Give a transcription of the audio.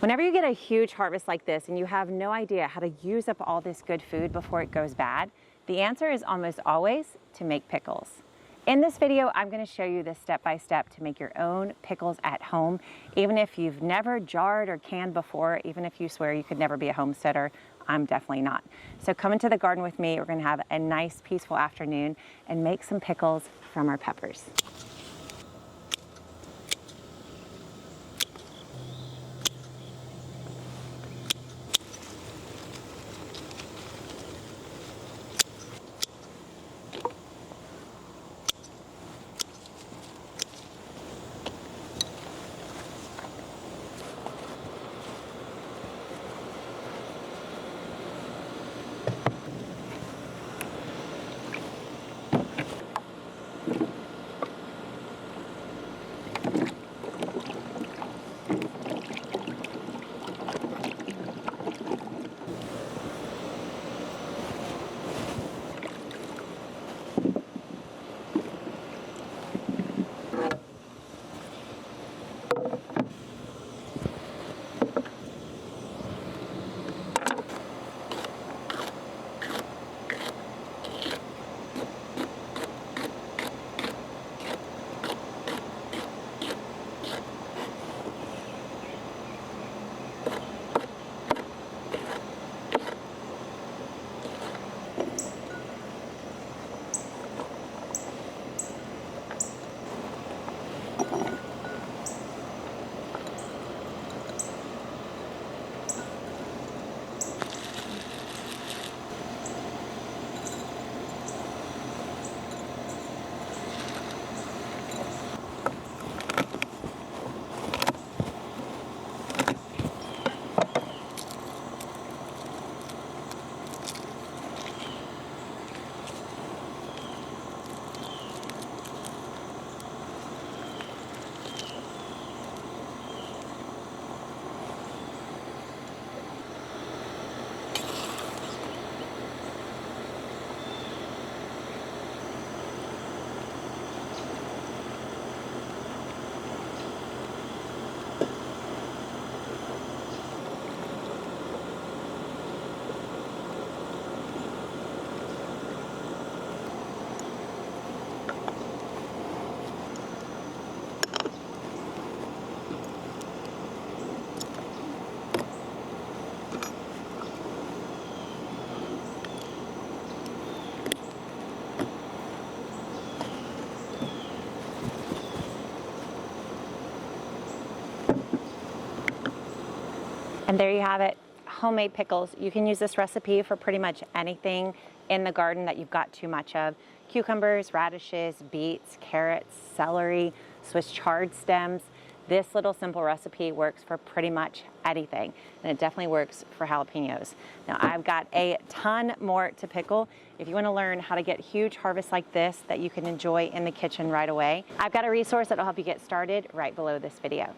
Whenever you get a huge harvest like this and you have no idea how to use up all this good food before it goes bad, the answer is almost always to make pickles. In this video, I'm going to show you the step-by-step to make your own pickles at home, even if you've never jarred or canned before, even if you swear you could never be a homesteader. I'm definitely not. So come into the garden with me. We're going to have a nice, peaceful afternoon and make some pickles from our peppers. And there you have it, homemade pickles. You can use this recipe for pretty much anything in the garden that you've got too much of. Cucumbers, radishes, beets, carrots, celery, Swiss chard stems. This little simple recipe works for pretty much anything, and it definitely works for jalapeños. Now I've got a ton more to pickle. If you want to learn how to get huge harvests like this that you can enjoy in the kitchen right away, I've got a resource that'll help you get started right below this video.